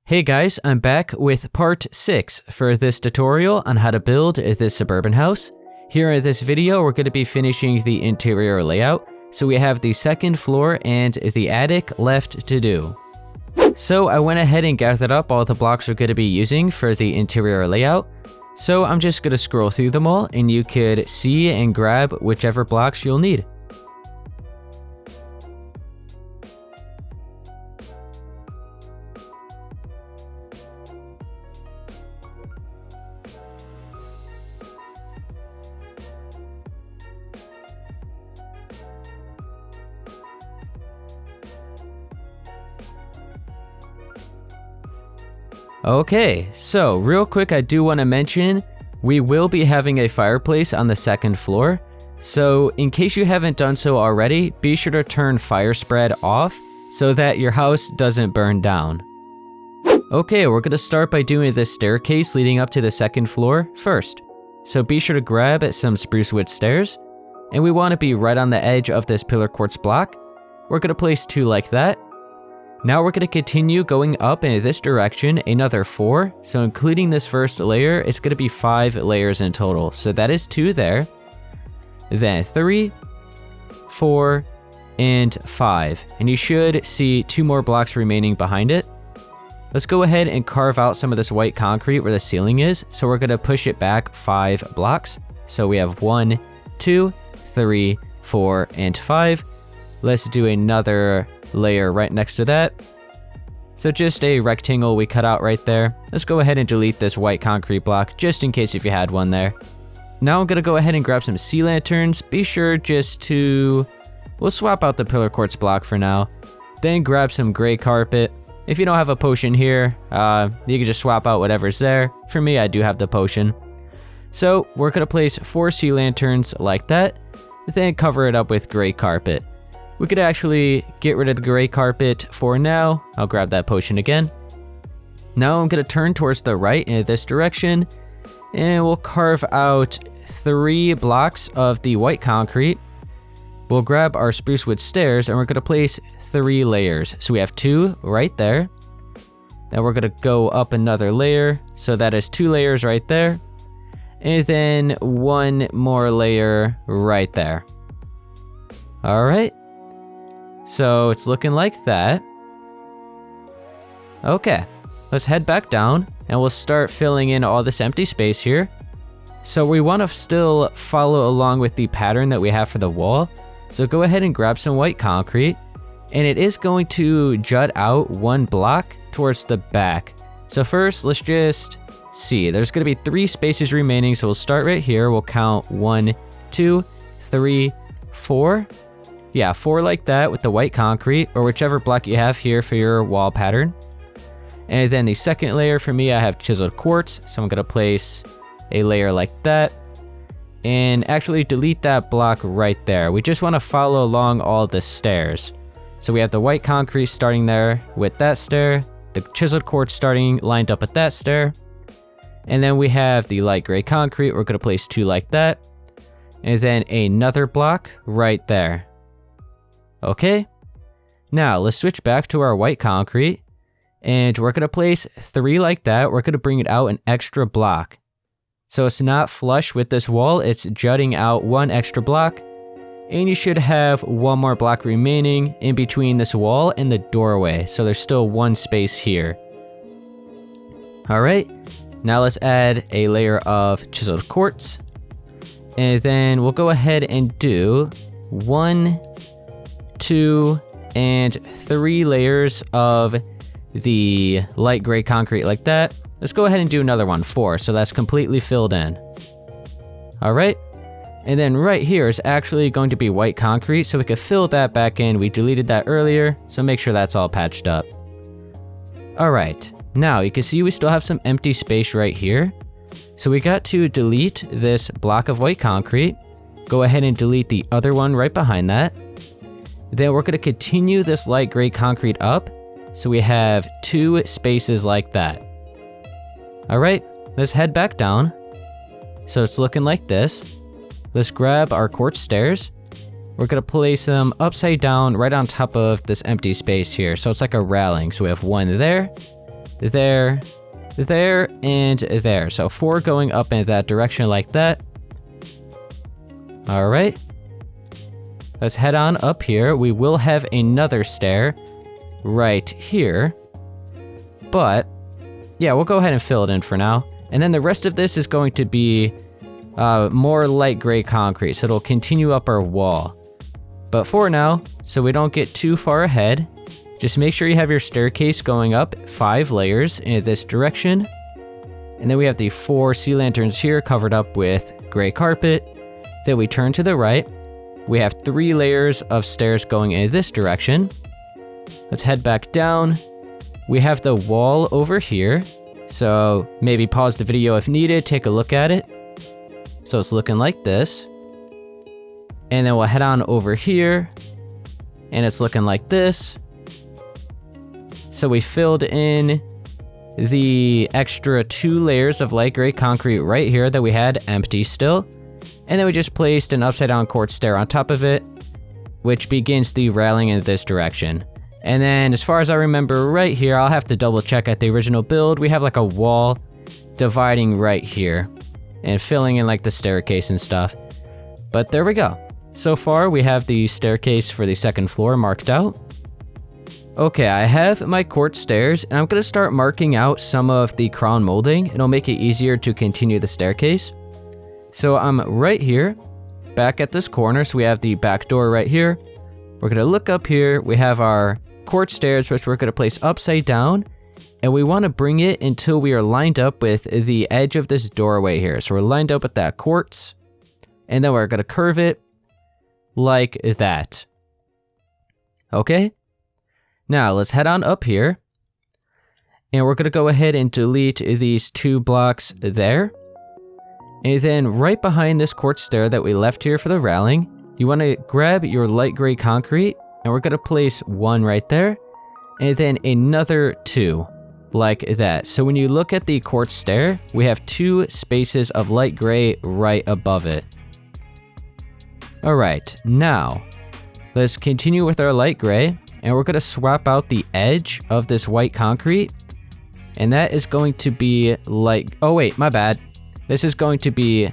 Hey guys, I'm back with part 6 for this tutorial on how to build this suburban house. Here in this video, we're going to be finishing the interior layout, so we have the second floor and the attic left to do. So I went ahead and gathered up all the blocks we're going to be using for the interior layout. So I'm just going to scroll through them all and you could see and grab whichever blocks you'll need. Okay, so real quick, I do want to mention we will be having a fireplace on the second floor. So in case you haven't done so already, be sure to turn fire spread off so that your house doesn't burn down. Okay, we're going to start by doing this staircase leading up to the second floor first. So be sure to grab some spruce wood stairs, and we want to be right on the edge of this pillar quartz block. We're going to place 2 like that. Now we're going to continue going up in this direction, another 4. So including this first layer, it's going to be 5 layers in total. So that is 2 there. Then 3, 4, and 5. And you should see 2 more blocks remaining behind it. Let's go ahead and carve out some of this white concrete where the ceiling is. So we're going to push it back 5 blocks. So we have 1, 2, 3, 4, and 5. Let's do another layer right next to that. So just a rectangle we cut out right there. Let's go ahead and delete this white concrete block just in case if you had one there. Now I'm gonna go ahead and grab some sea lanterns. Be sure just to, we'll swap out the pillar quartz block for now. Then grab some gray carpet. If you don't have a potion here, you can just swap out whatever's there. For me, I do have the potion. So we're gonna place 4 sea lanterns like that, then cover it up with gray carpet. We could actually get rid of the gray carpet for now. I'll grab that potion again. Now I'm going to turn towards the right in this direction, and we'll carve out 3 blocks of the white concrete. We'll grab our spruce wood stairs, and we're going to place 3 layers. So we have 2 right there. Now we're going to go up another layer. So that is 2 layers right there. And then 1 more layer right there. All right. So it's looking like that. Okay, let's head back down and we'll start filling in all this empty space here. So we want to still follow along with the pattern that we have for the wall. So go ahead and grab some white concrete, and it is going to jut out 1 block towards the back. So first, let's just see. There's going to be 3 spaces remaining. So we'll start right here. We'll count 1, 2, 3, 4. Yeah, 4 like that with the white concrete, or whichever block you have here for your wall pattern. And then the second layer for me, I have chiseled quartz, so I'm going to place a layer like that. And actually delete that block right there. We just want to follow along all the stairs. So we have the white concrete starting there with that stair, the chiseled quartz starting lined up with that stair. And then we have the light gray concrete. We're going to place 2 like that. And then another block right there. Okay, now let's switch back to our white concrete, and we're going to place 3 like that. We're going to bring it out an extra block. So it's not flush with this wall, it's jutting out 1 extra block, and you should have 1 more block remaining in between this wall and the doorway. So there's still 1 space here. All right, now let's add a layer of chiseled quartz, and then we'll go ahead and do 1, 2, and 3 layers of the light gray concrete like that. Let's go ahead and do another one, 4, so that's completely filled in. All right, and then right here is actually going to be white concrete, so we could fill that back in. We deleted that earlier, so make sure that's all patched up. All right, now you can see we still have some empty space right here. So we got to delete this block of white concrete. Go ahead and delete the other one right behind that. Then we're going to continue this light gray concrete up. So we have 2 spaces like that. All right, let's head back down. So it's looking like this. Let's grab our quartz stairs. We're going to place them upside down right on top of this empty space here. So it's like a railing. So we have 1 there, there, there, and there. So 4 going up in that direction like that. All right. Let's head on up here. We will have another stair right here. But yeah, we'll go ahead and fill it in for now. And then the rest of this is going to be more light gray concrete. So it'll continue up our wall. But for now, so we don't get too far ahead, just make sure you have your staircase going up 5 layers in this direction. And then we have the 4 sea lanterns here covered up with gray carpet. Then we turn to the right. We have 3 layers of stairs going in this direction. Let's head back down. We have the wall over here. So maybe pause the video if needed, take a look at it. So it's looking like this. And then we'll head on over here. And it's looking like this. So we filled in the extra 2 layers of light gray concrete right here that we had empty still. And then we just placed an upside down quartz stair on top of it, which begins the railing in this direction. And then as far as I remember right here, I'll have to double check at the original build, we have like a wall dividing right here and filling in like the staircase and stuff. But there we go. So far we have the staircase for the 2nd floor marked out. Okay, I have my quartz stairs and I'm going to start marking out some of the crown molding. It'll make it easier to continue the staircase. So I'm right here, back at this corner, so we have the back door right here. We're going to look up here, we have our quartz stairs, which we're going to place upside down, and we want to bring it until we are lined up with the edge of this doorway here. So we're lined up with that quartz, and then we're going to curve it like that. Okay? Now let's head on up here, and we're going to go ahead and delete these 2 blocks there. And then right behind this quartz stair that we left here for the railing, you want to grab your light gray concrete, and we're going to place 1 right there, and then another 2, like that. So when you look at the quartz stair, we have 2 spaces of light gray right above it. Alright, now, let's continue with our light gray, and we're going to swap out the edge of this white concrete, and that is going to be like, oh wait, my bad. This is going to be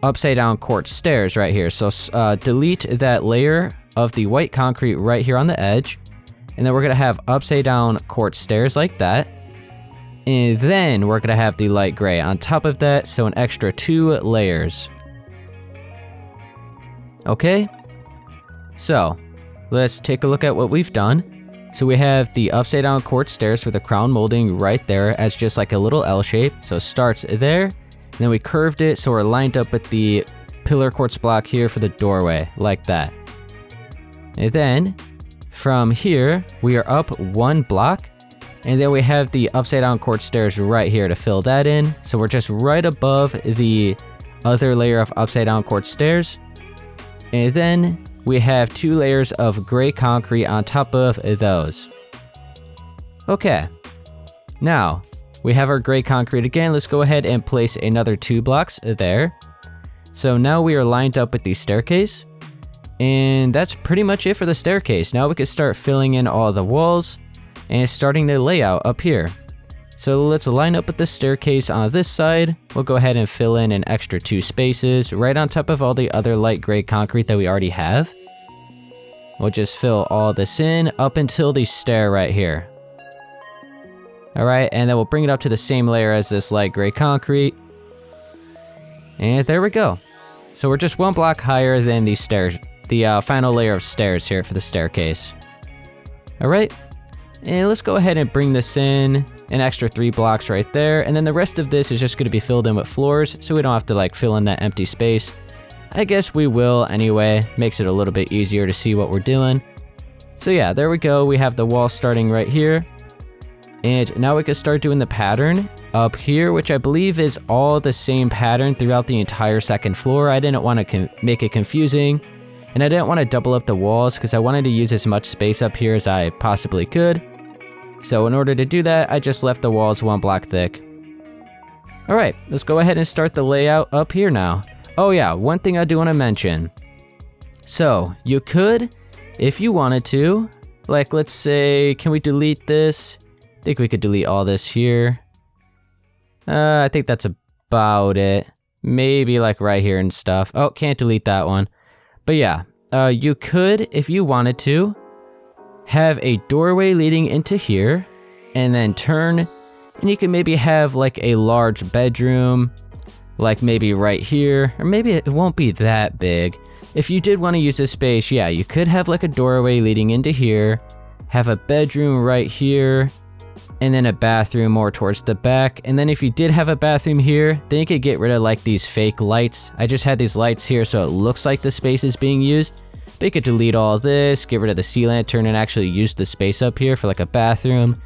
upside down quartz stairs right here. So delete that layer of the white concrete right here on the edge. And then we're going to have upside down quartz stairs like that. And then we're going to have the light gray on top of that. So an extra 2 layers. Okay. So let's take a look at what we've done. So we have the upside down quartz stairs for the crown molding right there as just like a little L shape. So it starts there. And then we curved it so we're lined up with the pillar quartz block here for the doorway, like that. And then from here, we are up 1 block. And then we have the upside down quartz stairs right here to fill that in. So we're just right above the other layer of upside down quartz stairs. And then we have 2 layers of gray concrete on top of those. Okay. Now, we have our gray concrete again. Let's go ahead and place another 2 blocks there. So now we are lined up with the staircase. And that's pretty much it for the staircase. Now we can start filling in all the walls and starting the layout up here. So let's line up with the staircase on this side. We'll go ahead and fill in an extra 2 spaces right on top of all the other light gray concrete that we already have. We'll just fill all this in up until the stair right here. Alright, and then we'll bring it up to the same layer as this light gray concrete. And there we go. So we're just 1 block higher than the stairs, the final layer of stairs here for the staircase. Alright, and let's go ahead and bring this in an extra 3 blocks right there. And then the rest of this is just going to be filled in with floors, so we don't have to like fill in that empty space. I guess we will anyway, makes it a little bit easier to see what we're doing. So yeah, there we go. We have the wall starting right here. And now we can start doing the pattern up here, which I believe is all the same pattern throughout the entire 2nd floor. I didn't want to make it confusing, and I didn't want to double up the walls because I wanted to use as much space up here as I possibly could. So in order to do that, I just left the walls 1 block thick. Alright, let's go ahead and start the layout up here now. Oh yeah, one thing I do want to mention. So, you could, if you wanted to, like let's say, can we delete this? think we could delete all this here. I think that's about it. Maybe like right here and stuff. Oh, can't delete that one. But yeah, you could, if you wanted to, have a doorway leading into here and then turn, and you can maybe have like a large bedroom, like maybe right here, or maybe it won't be that big. If you did want to use this space, yeah, you could have like a doorway leading into here, have a bedroom right here, and then a bathroom more towards the back. And then if you did have a bathroom here, then you could get rid of like these fake lights. I just had these lights here so it looks like the space is being used. But you could delete all this, get rid of the sea lantern, and actually use the space up here for like a bathroom,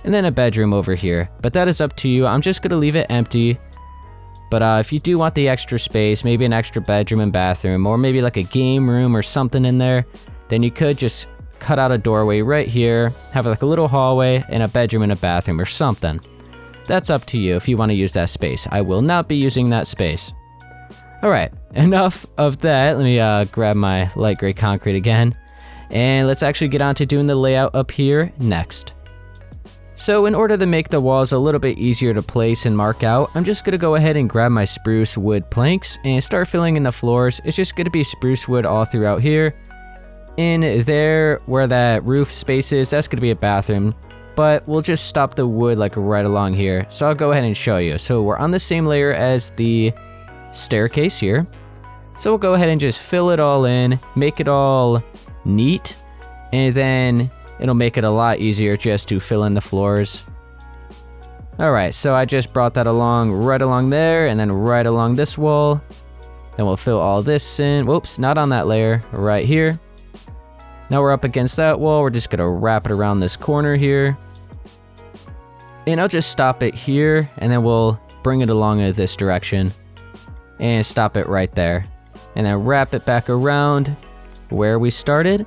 and then a bedroom over here. But that is up to you. I'm just gonna leave it empty. But if you do want the extra space, maybe an extra bedroom and bathroom, or maybe like a game room or something in there, then you could just cut out a doorway right here, have like a little hallway and a bedroom and a bathroom or something. That's up to you if you want to use that space. I will not be using that space. Alright, enough of that. Let me grab my light gray concrete again. And let's actually get on to doing the layout up here next. So in order to make the walls a little bit easier to place and mark out, I'm just going to go ahead and grab my spruce wood planks and start filling in the floors. It's just going to be spruce wood all throughout here. In there, where that roof space is, that's going to be a bathroom. But we'll just stop the wood like right along here. So I'll go ahead and show you. So we're on the same layer as the staircase here. So we'll go ahead and just fill it all in, make it all neat, and then it'll make it a lot easier just to fill in the floors. Alright, so I just brought that along right along there, and then right along this wall. Then we'll fill all this in. Whoops, not on that layer, right here. Now we're up against that wall, we're just gonna wrap it around this corner here. And I'll just stop it here, and then we'll bring it along in this direction. And stop it right there. And then wrap it back around where we started.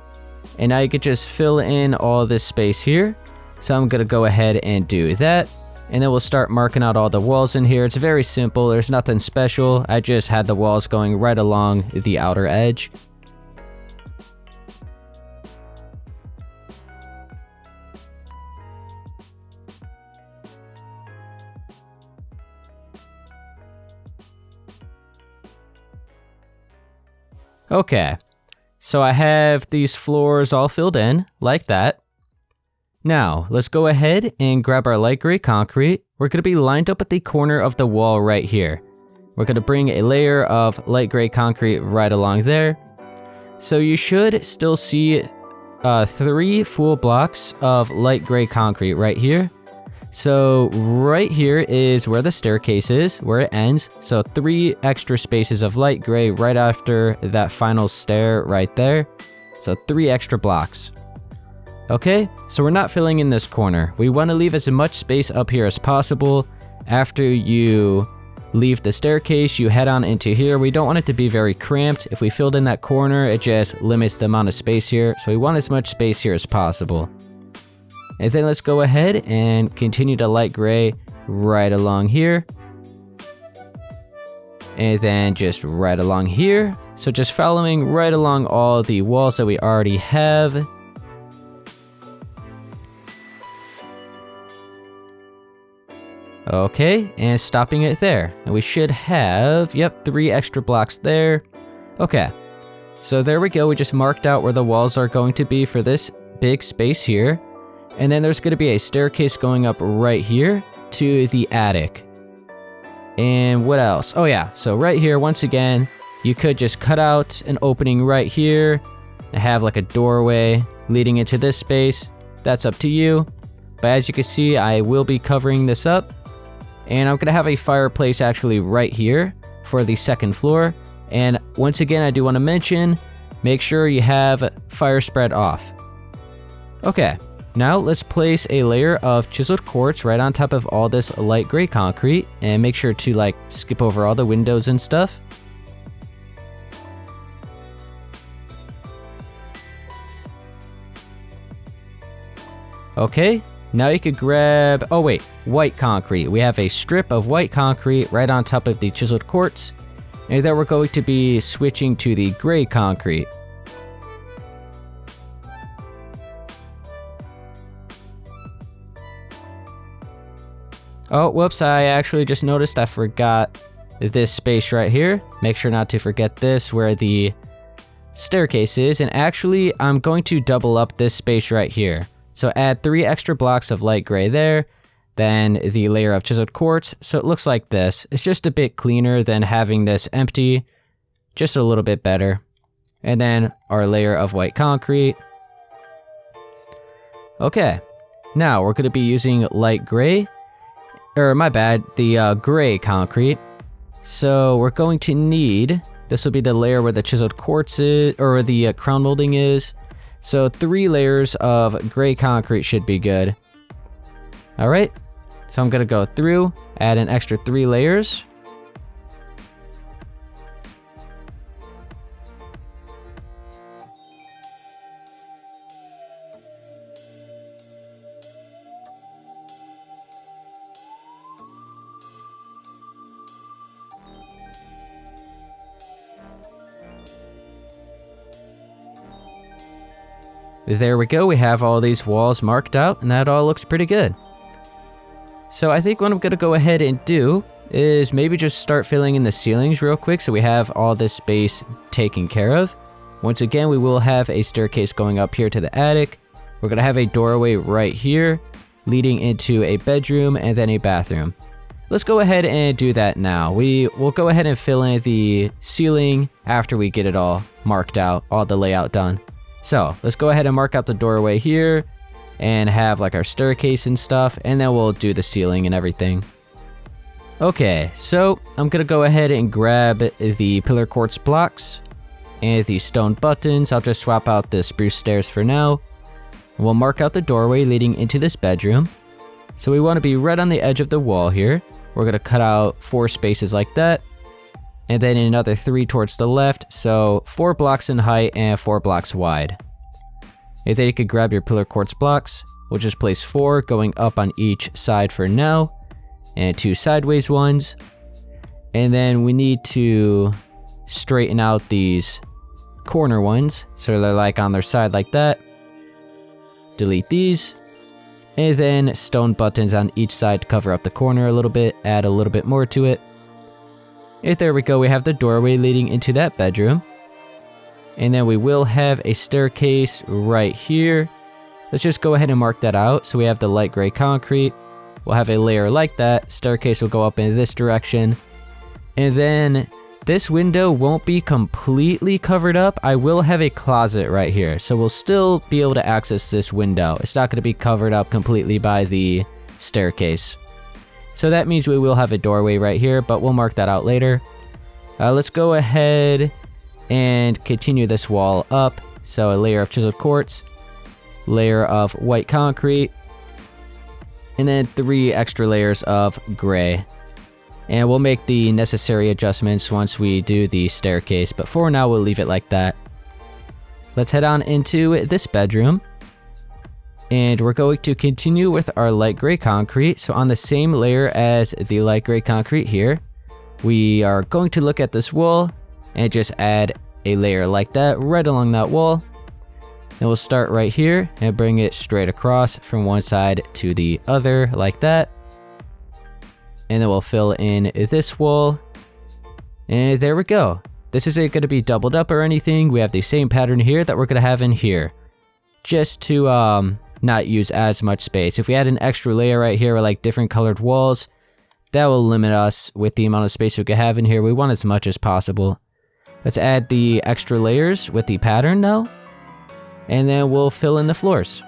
And now you could just fill in all this space here. So I'm gonna go ahead and do that. And then we'll start marking out all the walls in here. It's very simple, there's nothing special. I just had the walls going right along the outer edge. Okay, so I have these floors all filled in, like that. Now, let's go ahead and grab our light gray concrete. We're going to be lined up at the corner of the wall right here. We're going to bring a layer of light gray concrete right along there. So you should still see 3 full blocks of light gray concrete right here. So right here is where the staircase is, where it ends. So 3 extra spaces of light gray right after that final stair right there. So 3 extra blocks. Okay, so we're not filling in this corner. We want to leave as much space up here as possible. After you leave the staircase, you head on into here. We don't want it to be very cramped. If we filled in that corner, it just limits the amount of space here. So we want as much space here as possible. And then let's go ahead and continue to light gray right along here. And then just right along here. So just following right along all the walls that we already have. Okay, and stopping it there. And we should have, yep, 3 extra blocks there. Okay, so there we go. We just marked out where the walls are going to be for this big space here. And then there's going to be a staircase going up right here to the attic. And what else? Oh yeah, so right here, once again, you could just cut out an opening right here and have like a doorway leading into this space. That's up to you. But as you can see, I will be covering this up. And I'm going to have a fireplace actually right here for the 2nd floor. And once again, I do want to mention, make sure you have fire spread off. Okay. Now let's place a layer of chiseled quartz right on top of all this light gray concrete, and make sure to like skip over all the windows and stuff. Okay, now you could grab, oh wait, white concrete. We have a strip of white concrete right on top of the chiseled quartz, and then we're going to be switching to the gray concrete. Oh, whoops, I actually just noticed I forgot this space right here. Make sure not to forget this where the staircase is. And actually, I'm going to double up this space right here. So add 3 extra blocks of light gray there, then the layer of chiseled quartz. So it looks like this. It's just a bit cleaner than having this empty, just a little bit better. And then our layer of white concrete. Okay, now we're going to be using light gray, or my bad, the gray concrete. So we're going to need, this will be the layer where the chiseled quartz is, or the crown molding is. So 3 layers of gray concrete should be good. All right, so I'm gonna go through, add an extra 3 layers. There we go, we have all these walls marked out, and that all looks pretty good. So I think what I'm gonna go ahead and do is maybe just start filling in the ceilings real quick so we have all this space taken care of. Once again, we will have a staircase going up here to the attic. We're gonna have a doorway right here, leading into a bedroom and then a bathroom. Let's go ahead and do that now. We will go ahead and fill in the ceiling after we get it all marked out, all the layout done. So let's go ahead and mark out the doorway here and have like our staircase and stuff, and then we'll do the ceiling and everything. Okay, so I'm gonna go ahead and grab the pillar quartz blocks and the stone buttons. I'll just swap out the spruce stairs for now. We'll mark out the doorway leading into this bedroom. So we want to be right on the edge of the wall here. We're gonna cut out 4 spaces like that, and then another 3 towards the left, so 4 blocks in height and 4 blocks wide. And then you could grab your pillar quartz blocks. We'll just place 4 going up on each side for now, and 2 sideways ones. And then we need to straighten out these corner ones, so they're like on their side like that. Delete these. And then stone buttons on each side to cover up the corner a little bit, add a little bit more to it. And there we go, we have the doorway leading into that bedroom. And then we will have a staircase right here. Let's just go ahead and mark that out. So we have the light gray concrete. We'll have a layer like that. Staircase will go up in this direction. And then this window won't be completely covered up. I will have a closet right here. So we'll still be able to access this window. It's not going to be covered up completely by the staircase. So that means we will have a doorway right here, but we'll mark that out later. Let's go ahead and continue this wall up. So a layer of chiseled quartz, layer of white concrete, and then 3 extra layers of gray. And we'll make the necessary adjustments once we do the staircase, but for now we'll leave it like that. Let's head on into this bedroom. And we're going to continue with our light gray concrete. So on the same layer as the light gray concrete here, we are going to look at this wall and just add a layer like that right along that wall. And we'll start right here and bring it straight across from one side to the other like that. And then we'll fill in this wall. And there we go. This isn't going to be doubled up or anything. We have the same pattern here that we're going to have in here, just to not use as much space. If we add an extra layer right here with like different colored walls, that will limit us with the amount of space we could have in here. We want as much as possible. Let's add the extra layers with the pattern now, and then we'll fill in the floors.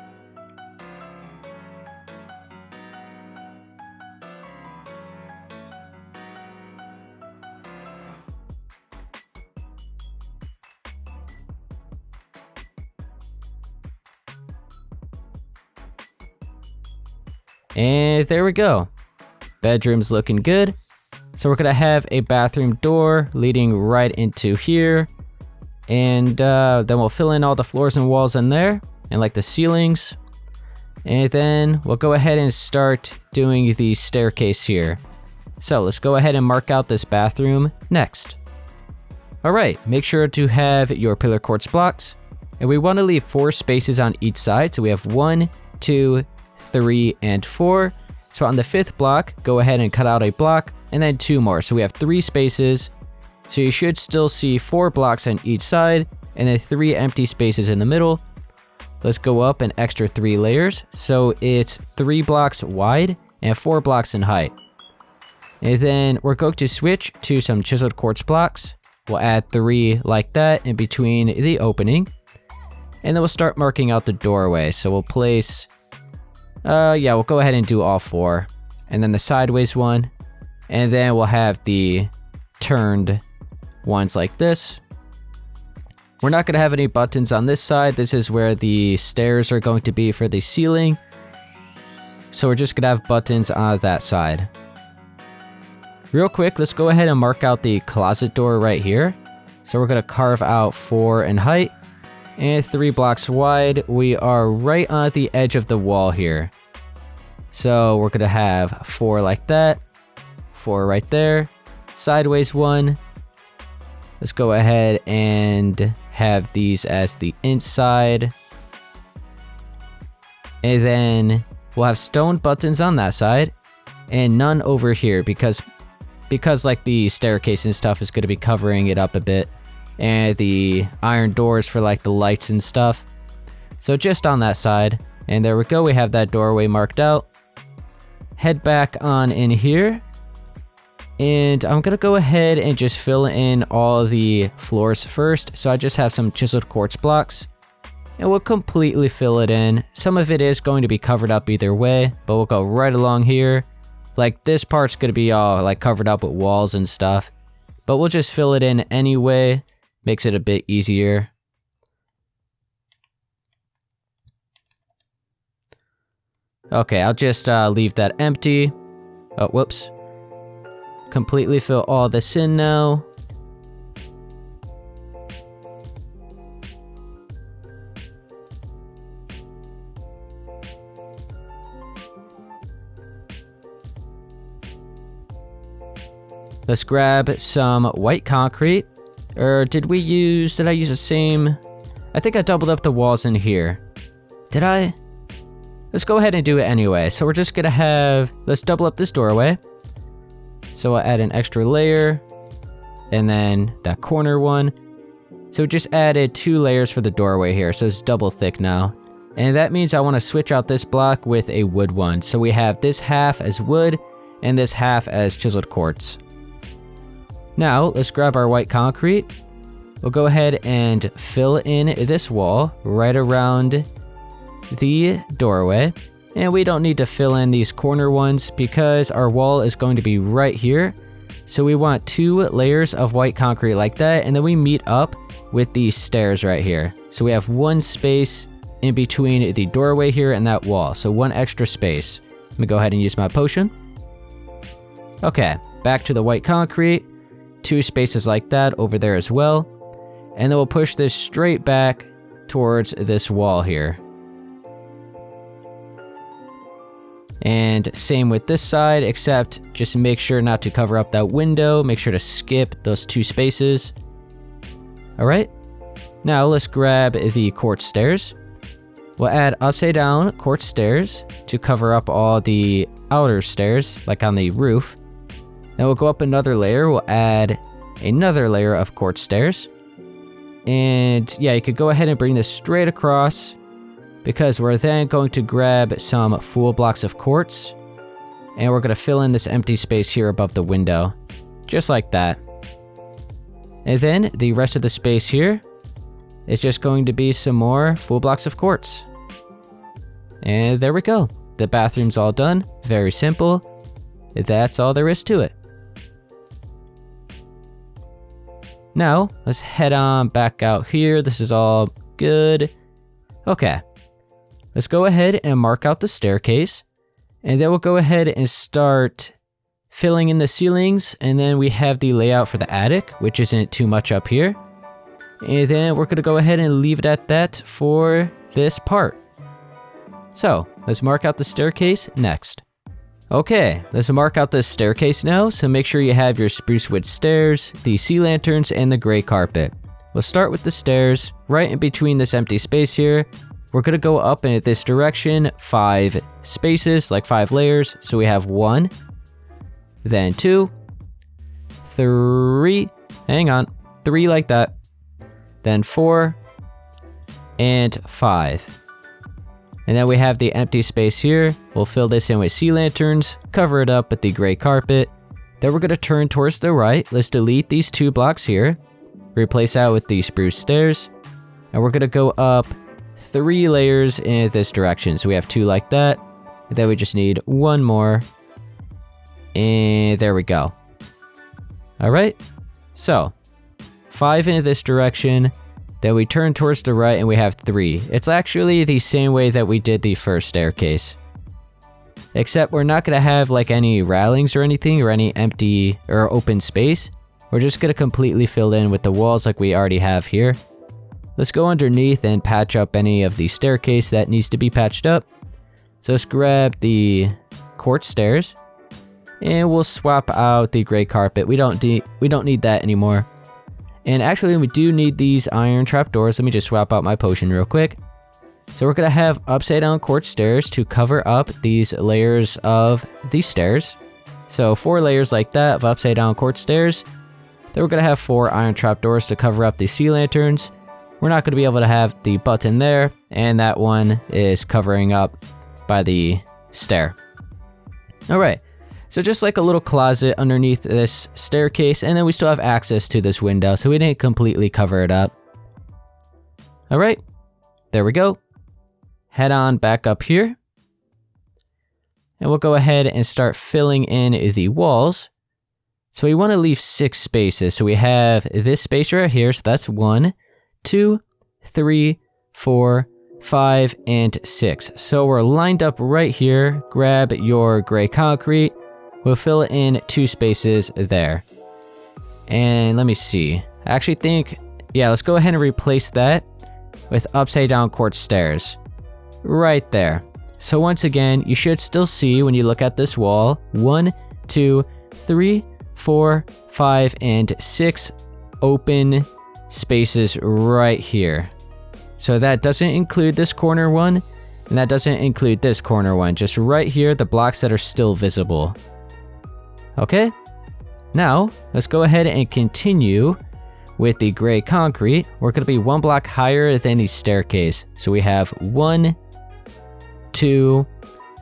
And there we go. Bedroom's looking good. So we're gonna have a bathroom door leading right into here. And then we'll fill in all the floors and walls in there, and like the ceilings. And then we'll go ahead and start doing the staircase here. So let's go ahead and mark out this bathroom next. Alright, make sure to have your pillar quartz blocks. And we want to leave 4 spaces on each side. So we have 1, 2, 3, and 4. So on the 5th block, go ahead and cut out a block, and then 2 more. So we have 3 spaces. So you should still see 4 blocks on each side, and then 3 empty spaces in the middle. Let's go up an extra 3 layers. So it's 3 blocks wide and 4 blocks in height. And then we're going to switch to some chiseled quartz blocks. We'll add 3 like that in between the opening. And then we'll start marking out the doorway. So we'll place, we'll go ahead and do all 4. And then the sideways one. And then we'll have the turned ones like this. We're not going to have any buttons on this side. This is where the stairs are going to be for the ceiling. So we're just going to have buttons on that side. Real quick, let's go ahead and mark out the closet door right here. So we're going to carve out 4 in height and 3 blocks wide. We are right on the edge of the wall here. So we're going to have 4 like that, 4 right there, sideways one. Let's go ahead and have these as the inside. And then we'll have stone buttons on that side and none over here because like the staircase and stuff is going to be covering it up a bit, and the iron doors for like the lights and stuff. So just on that side. And there we go, we have that doorway marked out. Head back on in here, and I'm gonna go ahead and just fill in all the floors first. So I just have some chiseled quartz blocks, and we'll completely fill it in. Some of it is going to be covered up either way, but we'll go right along here. Like this part's gonna be all like covered up with walls and stuff, but we'll just fill it in anyway. Makes it a bit easier. Okay, I'll just leave that empty. Oh, whoops. Completely fill all this in now. Let's grab some white concrete. Or did I use the same? I think I doubled up the walls in here. Did I? Let's go ahead and do it anyway. So we're just gonna let's double up this doorway. So I'll add an extra layer, and then that corner one. So we just added 2 layers for the doorway here, so it's double thick now. And that means I want to switch out this block with a wood one. So we have this half as wood, and this half as chiseled quartz. Now, let's grab our white concrete. We'll go ahead and fill in this wall right around the doorway. And we don't need to fill in these corner ones because our wall is going to be right here. So we want 2 layers of white concrete like that, and then we meet up with these stairs right here. So we have 1 space in between the doorway here and that wall. So 1 extra space. Let me go ahead and use my potion. Okay, back to the white concrete. 2 spaces like that over there as well. And then we'll push this straight back towards this wall here. And same with this side, except just make sure not to cover up that window. Make sure to skip those 2 spaces. Alright, now let's grab the quartz stairs. We'll add upside down quartz stairs to cover up all the outer stairs, like on the roof. Then we'll go up another layer, we'll add another layer of quartz stairs. And yeah, you could go ahead and bring this straight across, because we're then going to grab some full blocks of quartz, and we're going to fill in this empty space here above the window, just like that. And then the rest of the space here is just going to be some more full blocks of quartz. And there we go. The bathroom's all done. Very simple. That's all there is to it. Now, let's head on back out here. This is all good. Okay. Let's go ahead and mark out the staircase. And then we'll go ahead and start filling in the ceilings. And then we have the layout for the attic, which isn't too much up here. And then we're going to go ahead and leave it at that for this part. So, let's mark out the staircase next. Okay, let's mark out this staircase now, so make sure you have your spruce wood stairs, the sea lanterns, and the gray carpet. We'll start with the stairs, right in between this empty space here. we're going to go up in this direction 5 spaces, like 5 layers. So we have 1, then 2, 3, hang on, 3 like that, then 4, and 5. And then we have the empty space here. We'll fill this in with sea lanterns, cover it up with the gray carpet. Then we're going to turn towards the right. Let's delete these 2 blocks here, replace that with the spruce stairs, and we're going to go up 3 layers in this direction. So we have 2 like that, and then we just need 1 more, and there we go. All right, so 5 in this direction, then we turn towards the right and we have 3. It's actually the same way that we did the first staircase, except we're not going to have like any railings or anything or any empty or open space. We're just going to completely fill in with the walls like we already have here. Let's go underneath and patch up any of the staircase that needs to be patched up. So let's grab the quartz stairs and we'll swap out the gray carpet. We don't need that anymore. And actually we do need these iron trapdoors. Let me just swap out my potion real quick. So we're going to have upside down quartz stairs to cover up these layers of these stairs. So 4 layers like that of upside down quartz stairs. Then we're going to have 4 iron trapdoors to cover up the sea lanterns. We're not going to be able to have the button there, and that one is covering up by the stair. All right, so just like a little closet underneath this staircase, and then we still have access to this window, so we didn't completely cover it up. All right, there we go. Head on back up here, and we'll go ahead and start filling in the walls. So we want to leave 6 spaces. So we have this space right here, so that's 1, 2, 3, 4, 5, and 6. So we're lined up right here. Grab your gray concrete. We'll fill in 2 spaces there. And let me see. I actually think, yeah, let's go ahead and replace that with upside down quartz stairs. Right there. So once again, you should still see when you look at this wall, 1, 2, 3, 4, 5, and 6 open spaces right here. So that doesn't include this corner one, and that doesn't include this corner one. Just right here, the blocks that are still visible. Okay, now let's go ahead and continue with the gray concrete. We're going to be 1 block higher than the staircase. So we have 1, 2,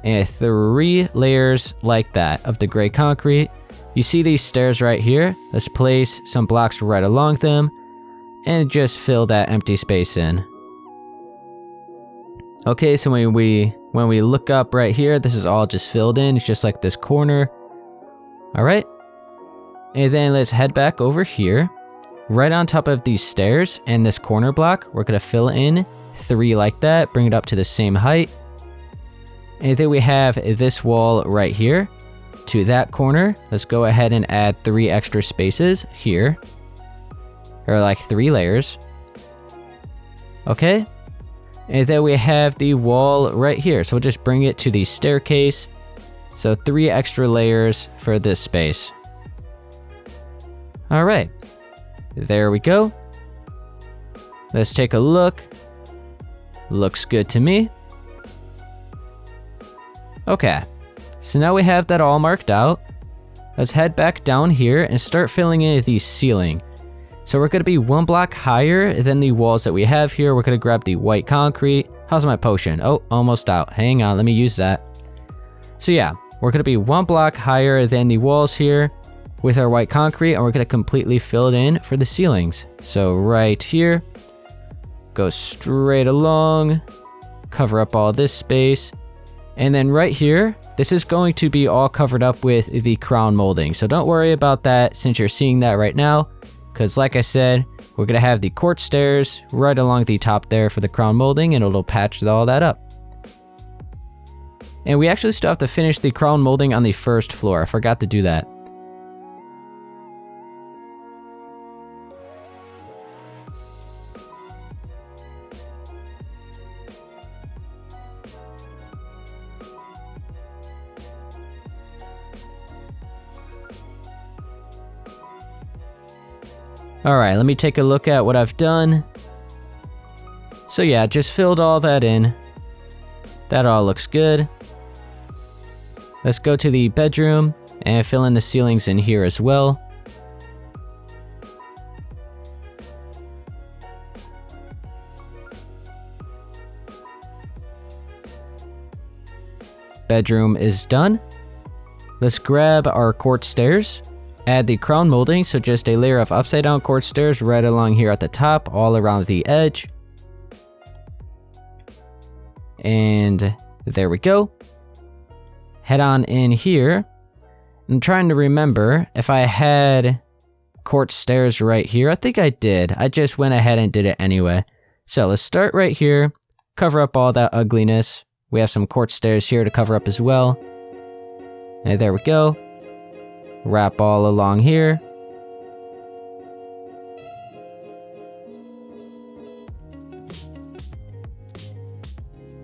and 3 layers like that of the gray concrete. You see these stairs right here? Let's place some blocks right along them and just fill that empty space in. Okay, so when we look up right here, this is all just filled in. It's just like this corner. All right. And then let's head back over here. Right on top of these stairs and this corner block, we're going to fill in 3 like that, bring it up to the same height. And then we have this wall right here to that corner. Let's go ahead and add 3 extra spaces here. Or like 3 layers. Okay. And then we have the wall right here. So we'll just bring it to the staircase. So 3 extra layers for this space. All right. There we go. Let's take a look. Looks good to me. Okay. So now we have that all marked out. Let's head back down here and start filling in the ceiling. So we're going to be 1 block higher than the walls that we have here. We're going to grab the white concrete. How's my potion? Oh, almost out. Hang on, let me use that. So yeah, we're going to be 1 block higher than the walls here with our white concrete, and we're going to completely fill it in for the ceilings. So right here, go straight along, cover up all this space. And then right here, this is going to be all covered up with the crown molding. So don't worry about that since you're seeing that right now. Because like I said, we're going to have the quartz stairs right along the top there for the crown molding, and it'll patch all that up. And we actually still have to finish the crown molding on the first floor. I forgot to do that. Alright, let me take a look at what I've done. So yeah, just filled all that in. That all looks good. Let's go to the bedroom and fill in the ceilings in here as well. Bedroom is done. Let's grab our quartz stairs. Add the crown molding, so just a layer of upside down quartz stairs right along here at the top, all around the edge. And there we go. Head on in here. I'm trying to remember if I had quartz stairs right here. I think I did. I just went ahead and did it anyway. So let's start right here. Cover up all that ugliness. We have some quartz stairs here to cover up as well. And there we go. Wrap all along here.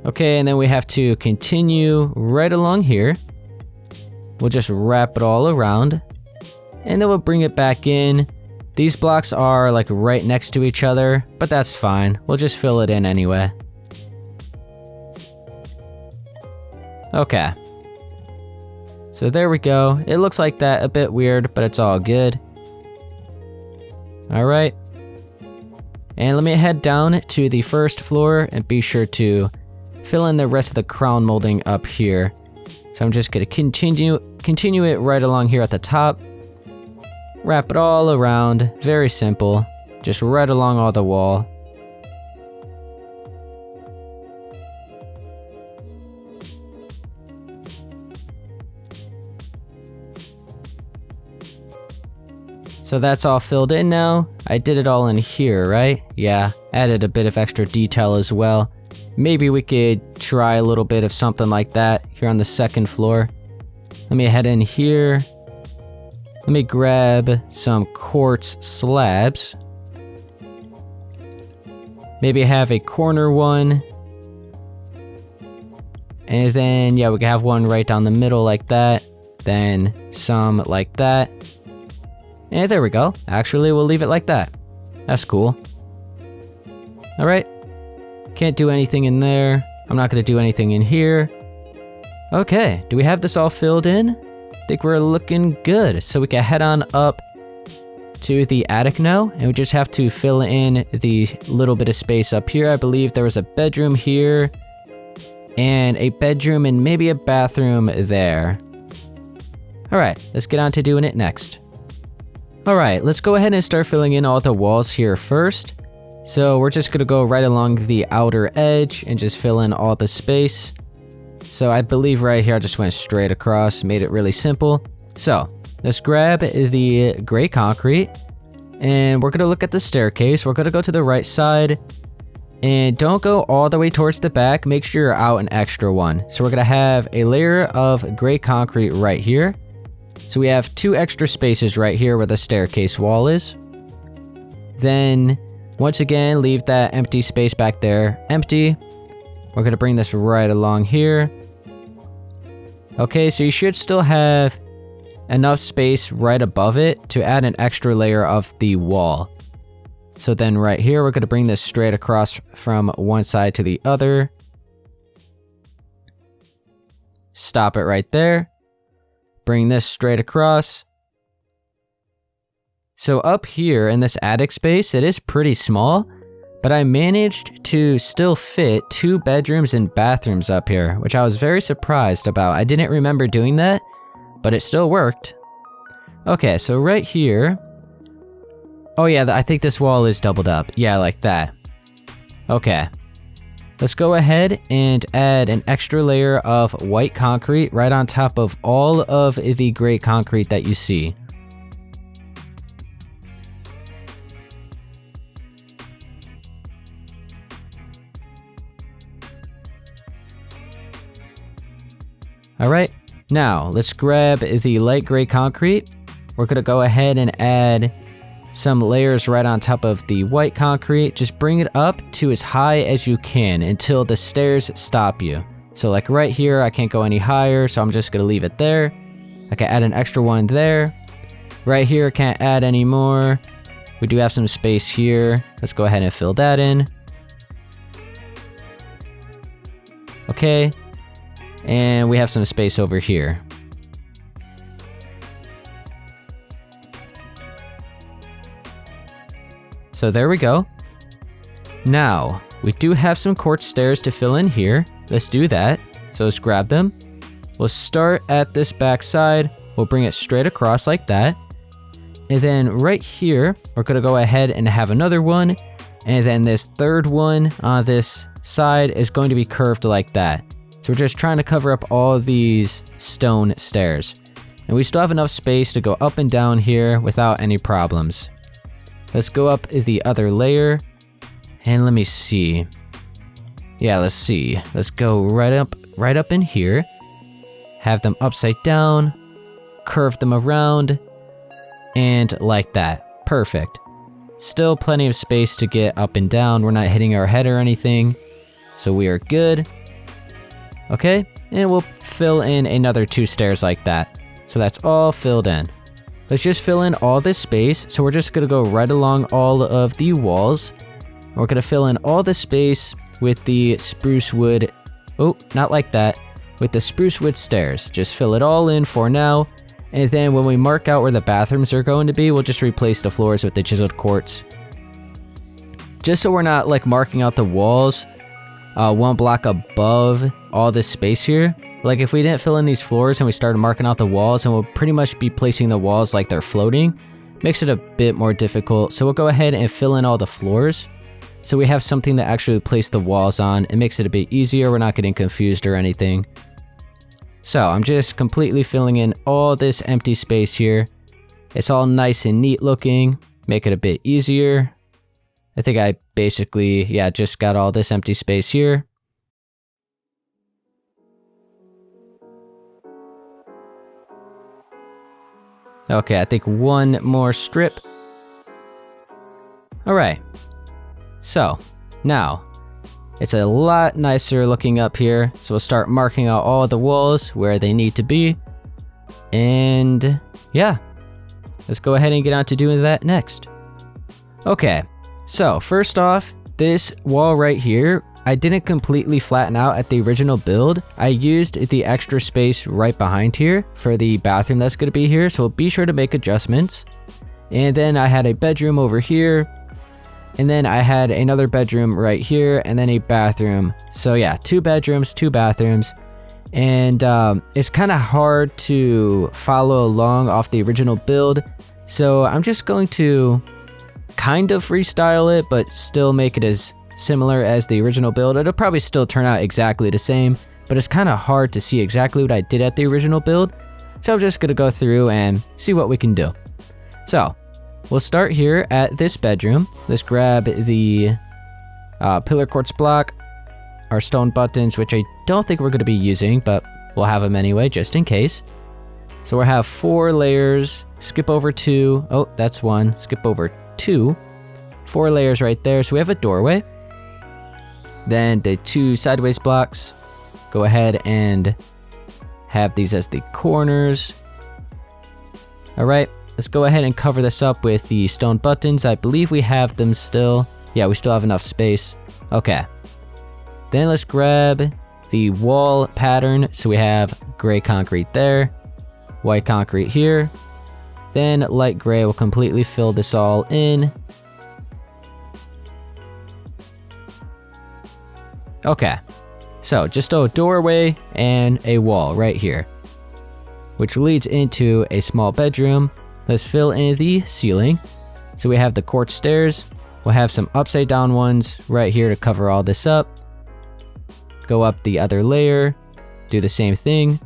Okay, and then we have to continue right along here. We'll just wrap it all around. And then we'll bring it back in. These blocks are like right next to each other, but that's fine. We'll just fill it in anyway. Okay. So there we go. It looks like that, a bit weird, but it's all good. Alright. And let me head down to the first floor and be sure to fill in the rest of the crown molding up here. So I'm just going to continue it right along here at the top. Wrap it all around. Very simple. Just right along all the wall. So that's all filled in now. I did it all in here, right? Yeah, added a bit of extra detail as well. Maybe we could try a little bit of something like that here on the second floor. Let me head in here. Let me grab some quartz slabs. Maybe have a corner one. And then, yeah, we can have one right down the middle like that. Then some like that. And there we go. Actually, we'll leave it like that. That's cool. Alright. Can't do anything in there. I'm not going to do anything in here. Okay, do we have this all filled in? I think we're looking good. So we can head on up to the attic now. And we just have to fill in the little bit of space up here. I believe there was a bedroom here. And a bedroom and maybe a bathroom there. Alright, let's get on to doing it next. Alright, let's go ahead and start filling in all the walls here first. So we're just going to go right along the outer edge and just fill in all the space. So I believe right here I just went straight across, made it really simple. So let's grab the gray concrete and we're going to look at the staircase. We're going to go to the right side and don't go all the way towards the back. Make sure you're out an extra one. So we're going to have a layer of gray concrete right here. So we have 2 extra spaces right here where the staircase wall is. Then, once again, leave that empty space back there empty. We're going to bring this right along here. Okay, so you should still have enough space right above it to add an extra layer of the wall. So then right here, we're going to bring this straight across from one side to the other. Stop it right there. Bring this straight across. So up here in this attic space, it is pretty small, but I managed to still fit 2 bedrooms and bathrooms up here, which I was very surprised about. I didn't remember doing that, but it still worked. Okay, so right here. Oh yeah, I think this wall is doubled up. Yeah, like that. Okay. Let's go ahead and add an extra layer of white concrete right on top of all of the gray concrete that you see. Alright, now let's grab the light gray concrete. We're going to go ahead and add some layers right on top of the white concrete. Just bring it up to as high as you can until the stairs stop you. So like right here, I can't go any higher, so I'm just going to leave it there. I can add an extra one there. Right here, can't add any more. We do have some space here. Let's go ahead and fill that in. Okay. And we have some space over here. So there we go. Now, we do have some quartz stairs to fill in here. Let's do that. So let's grab them. We'll start at this back side. We'll bring it straight across like that. And then right here, we're gonna go ahead and have another one. And then this third one on this side is going to be curved like that. So we're just trying to cover up all these stone stairs. And we still have enough space to go up and down here without any problems. Let's go up the other layer. And let me see. Yeah, let's see. Let's go right up in here. Have them upside down. Curve them around. And like that. Perfect. Still plenty of space to get up and down. We're not hitting our head or anything. So we are good. Okay, and we'll fill in another 2 stairs like that. So that's all filled in. Let's just fill in all this space. So we're just gonna go right along all of the walls. We're gonna fill in all the space with the spruce wood. Oh, not like that. With the spruce wood stairs. Just fill it all in for now. And then when we mark out where the bathrooms are going to be, we'll just replace the floors with the chiseled quartz. Just so we're not like marking out the walls 1 block above all this space here. Like if we didn't fill in these floors and we started marking out the walls, and we'll pretty much be placing the walls like they're floating, makes it a bit more difficult. So we'll go ahead and fill in all the floors. So we have something to actually place the walls on. It makes it a bit easier. We're not getting confused or anything. So I'm just completely filling in all this empty space here. It's all nice and neat looking. Make it a bit easier. I think I basically, yeah, just got all this empty space here. Okay, I think 1 more strip. Alright. So, now, it's a lot nicer looking up here. So we'll start marking out all the walls where they need to be. And yeah, let's go ahead and get on to doing that next. Okay, so first off, this wall right here, I didn't completely flatten out at the original build. I used the extra space right behind here for the bathroom that's going to be here. So be sure to make adjustments. And then I had a bedroom over here. And then I had another bedroom right here, and then a bathroom. So yeah, 2 bedrooms, 2 bathrooms. And it's kind of hard to follow along off the original build. So I'm just going to kind of freestyle it, but still make it as similar as the original build. It'll probably still turn out exactly the same, but it's kind of hard to see exactly what I did at the original build. So I'm just going to go through and see what we can do. So we'll start here at this bedroom. Let's grab the pillar quartz block, our stone buttons, which I don't think we're going to be using, but we'll have them anyway, just in case. So we'll have 4 layers, skip over 2. Oh, that's 1. Skip over 2. 4 layers right there. So we have a doorway. Then the 2 sideways blocks. Go ahead and have these as the corners. All right. Let's go ahead and cover this up with the stone buttons. I believe we have them still. Yeah, we still have enough space. Okay. Then let's grab the wall pattern. So we have gray concrete there, white concrete here. Then light gray will completely fill this all in. Okay. So just a doorway and a wall right here, which leads into a small bedroom. Let's fill in the ceiling. So we have the quartz stairs. We'll have some upside down ones right here to cover all this up. Go up the other layer. Do the same thing.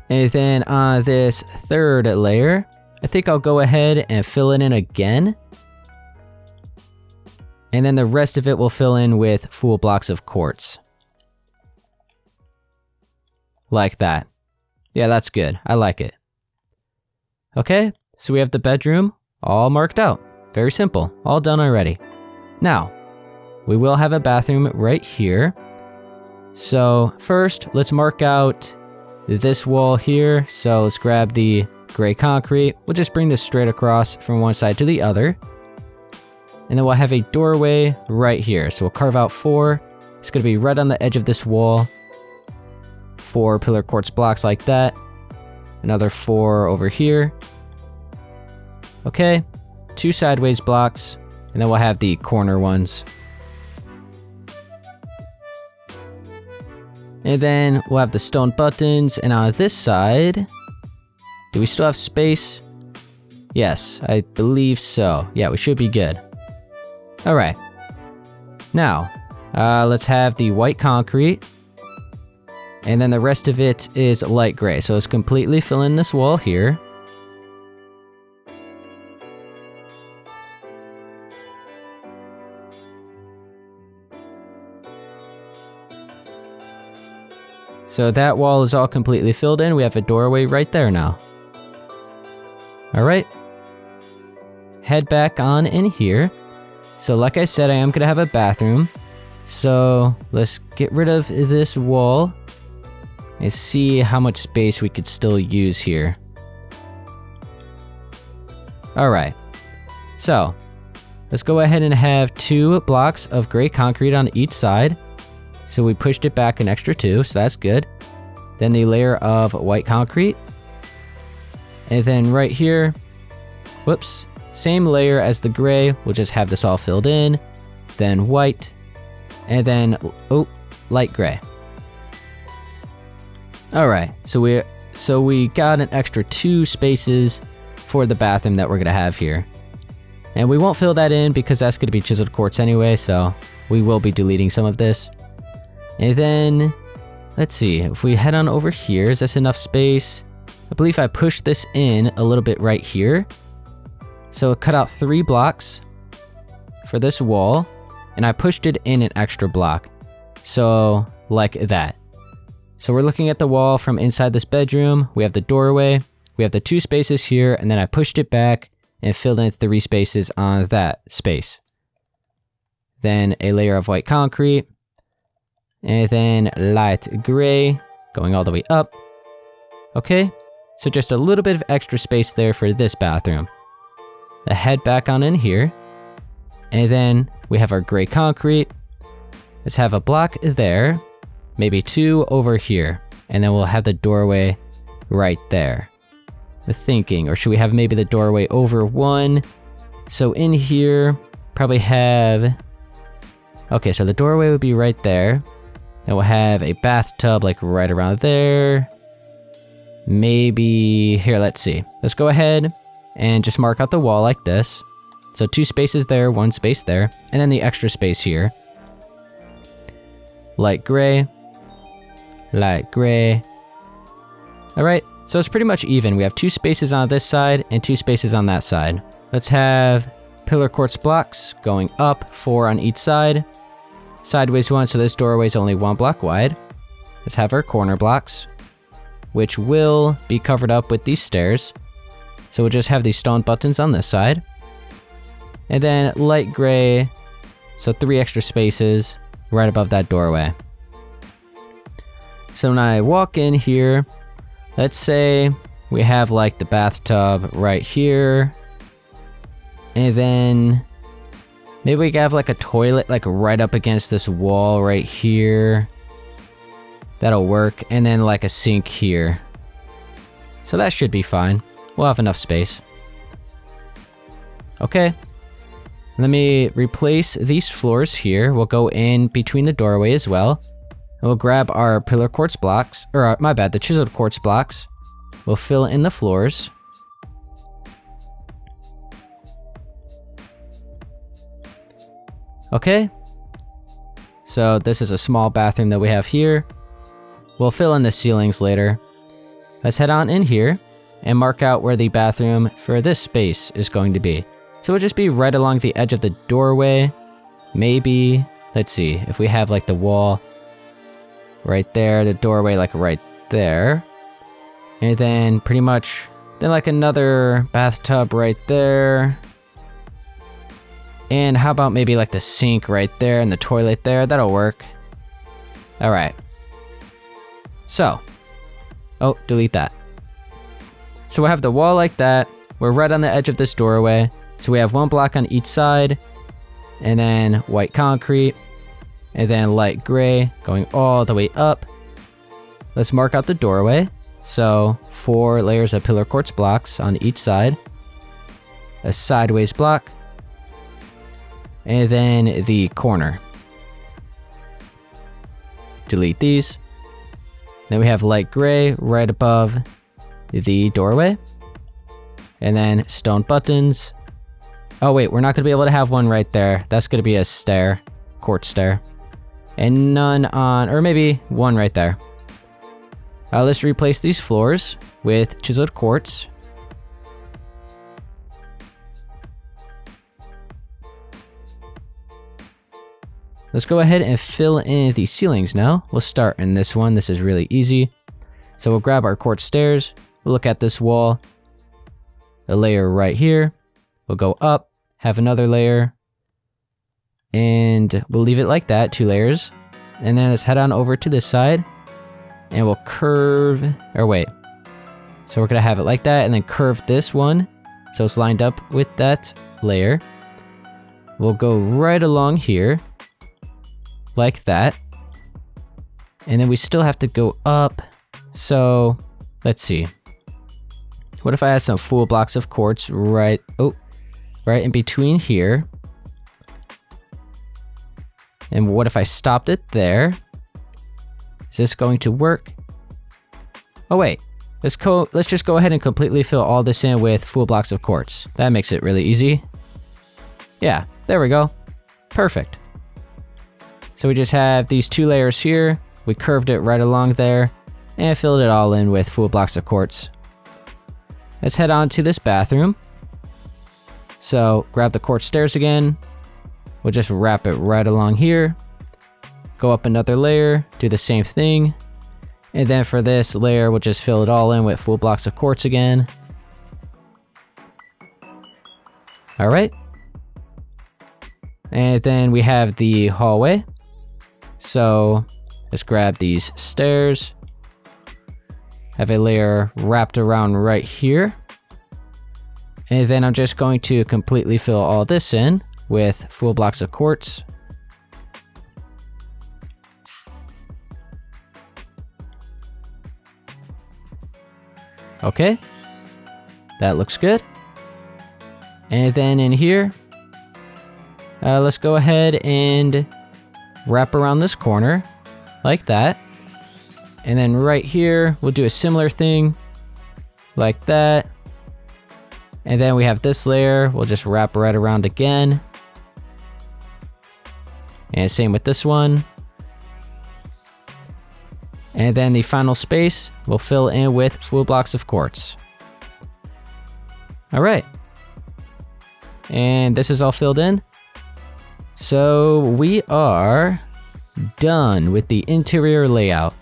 And then on this 3rd layer, I think I'll go ahead and fill it in again. And then the rest of it will fill in with full blocks of quartz. Like that. Yeah, that's good. I like it. Okay, so we have the bedroom all marked out. Very simple, all done already. Now, we will have a bathroom right here. So first, let's mark out this wall here. So let's grab the gray concrete. We'll just bring this straight across from one side to the other. And then we'll have a doorway right here. So we'll carve out 4 It's going to be right on the edge of this wall. 4 pillar quartz blocks like that. Another 4 over here. Okay, 2 sideways blocks, and then we'll have the corner ones. And then we'll have the stone buttons, and on this side, do we still have space? Yes, I believe so. Yeah, we should be good. Alright. Now, let's have the white concrete. And then the rest of it is light gray. So let's completely fill in this wall here. So that wall is all completely filled in. We have a doorway right there now. Alright. Head back on in here. So like I said, I am going to have a bathroom. So let's get rid of this wall and see how much space we could still use here. Alright. So let's go ahead and have 2 blocks of gray concrete on each side. So we pushed it back an extra 2, so that's good. Then the layer of white concrete. And then right here, whoops, same layer as the gray. We'll just have this all filled in. Then white. And then, oh, light gray. Alright, so we got an extra 2 spaces for the bathroom that we're going to have here. And we won't fill that in because that's going to be chiseled quartz anyway, so we will be deleting some of this. And then, let's see, if we head on over here, is this enough space? I believe I pushed this in a little bit right here. So it cut out 3 blocks for this wall, and I pushed it in an extra block. So, like that. So we're looking at the wall from inside this bedroom. We have the doorway, we have the 2 spaces here, and then I pushed it back and filled in 3 spaces on that space. Then a layer of white concrete. And then light gray, going all the way up. Okay, so just a little bit of extra space there for this bathroom. I head back on in here. And then we have our gray concrete. Let's have a block there. Maybe 2 over here. And then we'll have the doorway right there. I'm thinking, or should we have maybe the doorway over 1? So in here, probably have... Okay, so the doorway would be right there. And we'll have a bathtub like right around there. Maybe, here, let's see. Let's go ahead and just mark out the wall like this. So 2 spaces there, 1 space there, and then the extra space here. Light gray. Light gray. Alright, so it's pretty much even. We have 2 spaces on this side and 2 spaces on that side. Let's have pillar quartz blocks going up, 4 on each side. Sideways 1, so this doorway is only 1 block wide. Let's have our corner blocks, which will be covered up with these stairs. So we'll just have these stone buttons on this side. And then light gray, so 3 extra spaces right above that doorway. So when I walk in here, let's say we have like the bathtub right here. And then maybe we can have like a toilet like right up against this wall right here. That'll work. And then like a sink here. So that should be fine. We'll have enough space. Okay. Let me replace these floors here. We'll go in between the doorway as well. And we'll grab our pillar quartz blocks, or my bad, the chiseled quartz blocks. We'll fill in the floors. Okay. So this is a small bathroom that we have here. We'll fill in the ceilings later. Let's head on in here and mark out where the bathroom for this space is going to be. So it'll just be right along the edge of the doorway. Maybe, let's see, if we have like the wall right there, the doorway like right there. And then pretty much, then like another bathtub right there. And how about maybe like the sink right there and the toilet there? That'll work. Alright. So. Oh, delete that. So we'll have the wall like that. We're right on the edge of this doorway. So we have 1 block on each side. And then white concrete. And then light gray going all the way up. Let's mark out the doorway. So 4 layers of pillar quartz blocks on each side. A sideways block. And then the corner. Delete these. Then we have light gray right above the doorway. And then stone buttons. Oh wait, we're not going to be able to have one right there. That's going to be a stair. Quartz stair. And none on, or maybe one right there. Let's replace these floors with chiseled quartz. Let's go ahead and fill in the ceilings now. We'll start in this one. This is really easy. So we'll grab our quartz stairs. We'll look at this wall. A layer right here. We'll go up, have another layer. And we'll leave it like that, 2 layers. And then let's head on over to this side. And we'll curve, or wait. So we're gonna have it like that and then curve this one. So it's lined up with that layer. We'll go right along here. Like that. And then we still have to go up. So let's see. What if I had some full blocks of quartz right in between here? And what if I stopped it there? Is this going to work? Oh wait, let's just go ahead and completely fill all this in with full blocks of quartz. That makes it really easy. Yeah, there we go. Perfect. So we just have these 2 layers here. We curved it right along there and filled it all in with full blocks of quartz. Let's head on to this bathroom. So grab the quartz stairs again. We'll just wrap it right along here. Go up another layer, do the same thing. And then for this layer, we'll just fill it all in with full blocks of quartz again. All right. And then we have the hallway. So let's grab these stairs. Have a layer wrapped around right here. And then I'm just going to completely fill all this in with full blocks of quartz. Okay, that looks good. And then in here, let's go ahead and wrap around this corner like that. And then right here, we'll do a similar thing like that. And then we have this layer. We'll just wrap right around again. And same with this one. And then the final space we'll fill in with full blocks of quartz. All right. And this is all filled in. So we are done with the interior layout.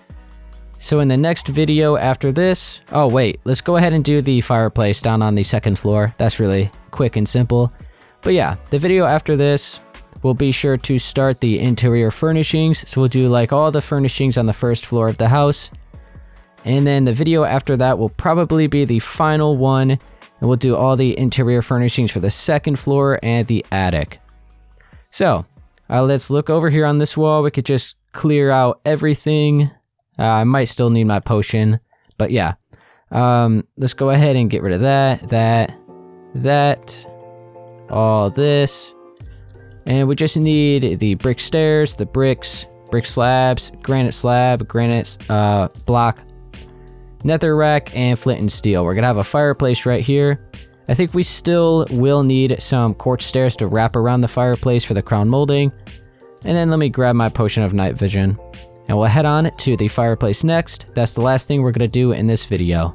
So in the next video after this, oh wait, let's go ahead and do the fireplace down on the 2nd floor. That's really quick and simple. But yeah, the video after this, we'll be sure to start the interior furnishings. So we'll do like all the furnishings on the 1st floor of the house. And then the video after that will probably be the final one. And we'll do all the interior furnishings for the 2nd floor and the attic. So let's look over here on this wall. We could just clear out everything. I might still need my potion, but yeah. Let's go ahead and get rid of that, all this. And we just need the brick stairs, the bricks, brick slabs, granite slab, granite block, nether rack, and flint and steel. We're gonna have a fireplace right here. I think we still will need some quartz stairs to wrap around the fireplace for the crown molding. And then let me grab my potion of night vision. And we'll head on to the fireplace next. That's the last thing we're gonna do in this video.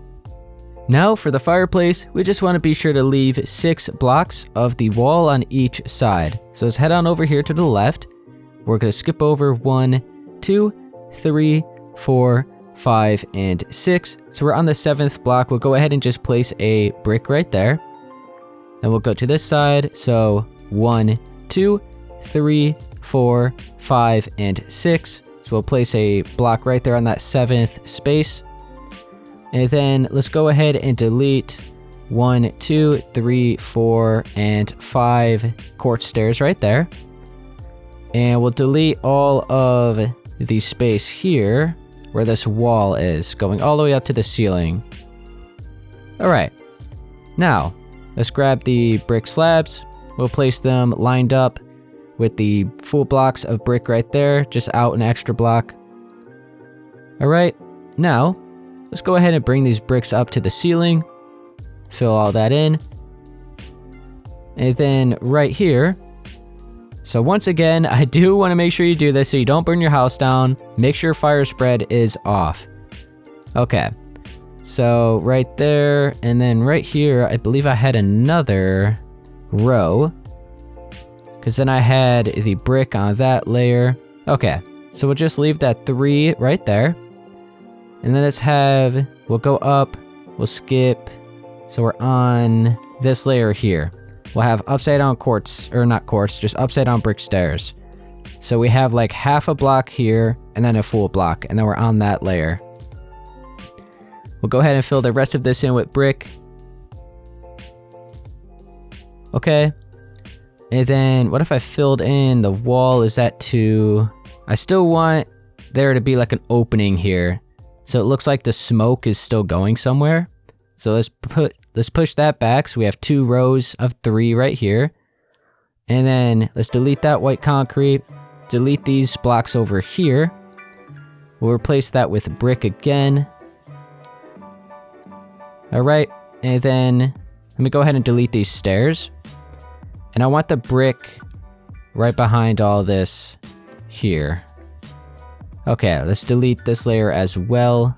Now for the fireplace, we just want to be sure to leave 6 blocks of the wall on each side. So let's head on over here to the left. We're gonna skip over 1, 2, 3, 4, 5, and 6. So we're on the 7th block. We'll go ahead and just place a brick right there. Then we'll go to this side. So 1, 2, 3, 4, 5, and 6. So we'll place a block right there on that 7th space. And then let's go ahead and delete 1, 2, 3, 4, and 5 quartz stairs right there. And we'll delete all of the space here where this wall is, going all the way up to the ceiling. Alright, now let's grab the brick slabs. We'll place them lined up with the full blocks of brick right there, just out an extra block. Alright, now let's go ahead and bring these bricks up to the ceiling, fill all that in. And then right here, so once again, I do want to make sure you do this so you don't burn your house down. Make sure fire spread is off. Okay, so right there, and then right here, I believe I had another row, because then I had the brick on that layer. Okay, so we'll just leave that 3 right there. And then we'll go up, we'll skip, so we're on this layer here. We'll have upside down just upside down brick stairs. So we have like half a block here, and then a full block, and then we're on that layer. We'll go ahead and fill the rest of this in with brick. Okay. And then what if I filled in the wall? Is that I still want there to be like an opening here. So it looks like the smoke is still going somewhere. So let's push that back. So we have 2 rows of 3 right here. And then let's delete that white concrete. Delete these blocks over here. We'll replace that with brick again. Alright, and then let me go ahead and delete these stairs. And I want the brick right behind all this here. Okay, let's delete this layer as well.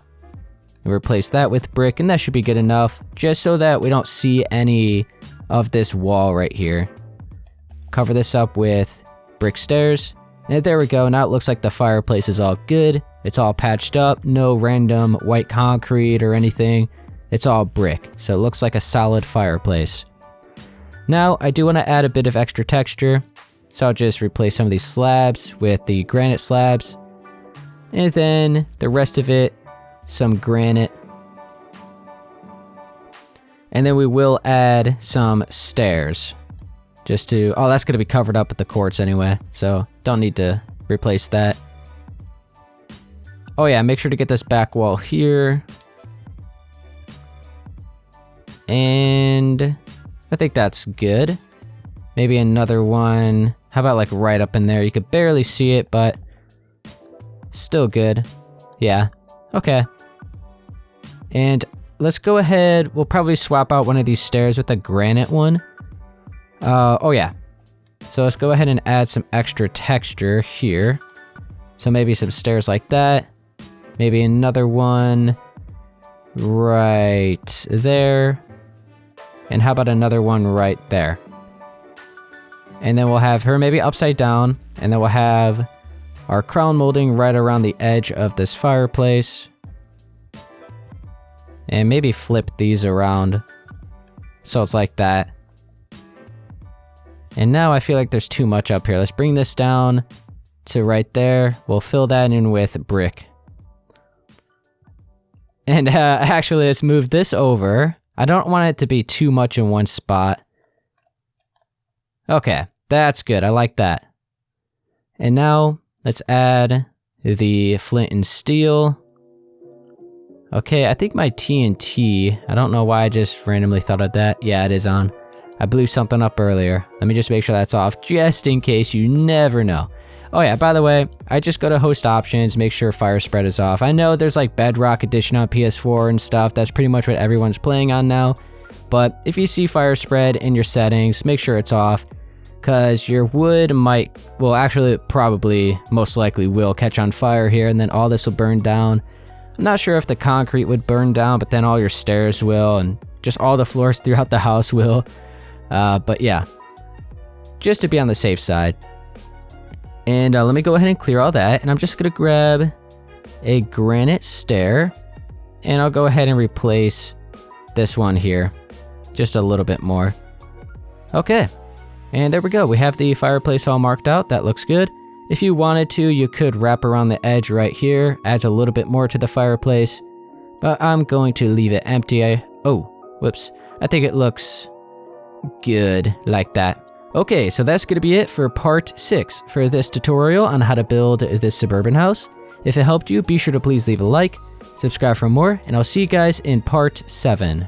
And replace that with brick, and that should be good enough. Just so that we don't see any of this wall right here. Cover this up with brick stairs. And there we go, now it looks like the fireplace is all good. It's all patched up, no random white concrete or anything. It's all brick, so it looks like a solid fireplace. Now, I do want to add a bit of extra texture, so I'll just replace some of these slabs with the granite slabs. And then the rest of it, some granite. And then we will add some stairs. Just to, oh, that's going to be covered up with the quartz anyway, so don't need to replace that. Oh yeah, make sure to get this back wall here. And I think that's good. Maybe another one. How about like right up in there? You could barely see it, but still good. Yeah, okay. And let's go ahead. We'll probably swap out one of these stairs with a granite one. Oh yeah. So let's go ahead and add some extra texture here. So maybe some stairs like that. Maybe another one right there. And how about another one right there? And then we'll have her maybe upside down. And then we'll have our crown molding right around the edge of this fireplace. And maybe flip these around. So it's like that. And now I feel like there's too much up here. Let's bring this down to right there. We'll fill that in with brick. And actually, let's move this over. I don't want it to be too much in one spot. Okay, that's good. I like that. And now, let's add the flint and steel. Okay, I think my TNT, I don't know why I just randomly thought of that. Yeah, it is on. I blew something up earlier. Let me just make sure that's off, just in case. You never know. Oh yeah, by the way, I just go to host options, make sure fire spread is off. I know there's like Bedrock Edition on PS4 and stuff. That's pretty much what everyone's playing on now. But if you see fire spread in your settings, make sure it's off. Because your wood might, well actually probably most likely will catch on fire here, and then all this will burn down. I'm not sure if the concrete would burn down, but then all your stairs will, and just all the floors throughout the house will. But yeah, just to be on the safe side. And let me go ahead and clear all that, and I'm just going to grab a granite stair, and I'll go ahead and replace this one here, just a little bit more. Okay, and there we go. We have the fireplace all marked out. That looks good. If you wanted to, you could wrap around the edge right here, adds a little bit more to the fireplace, but I'm going to leave it empty. Oh, whoops. I think it looks good like that. Okay, so that's going to be it for part 6 for this tutorial on how to build this suburban house. If it helped you, be sure to please leave a like, subscribe for more, and I'll see you guys in part 7.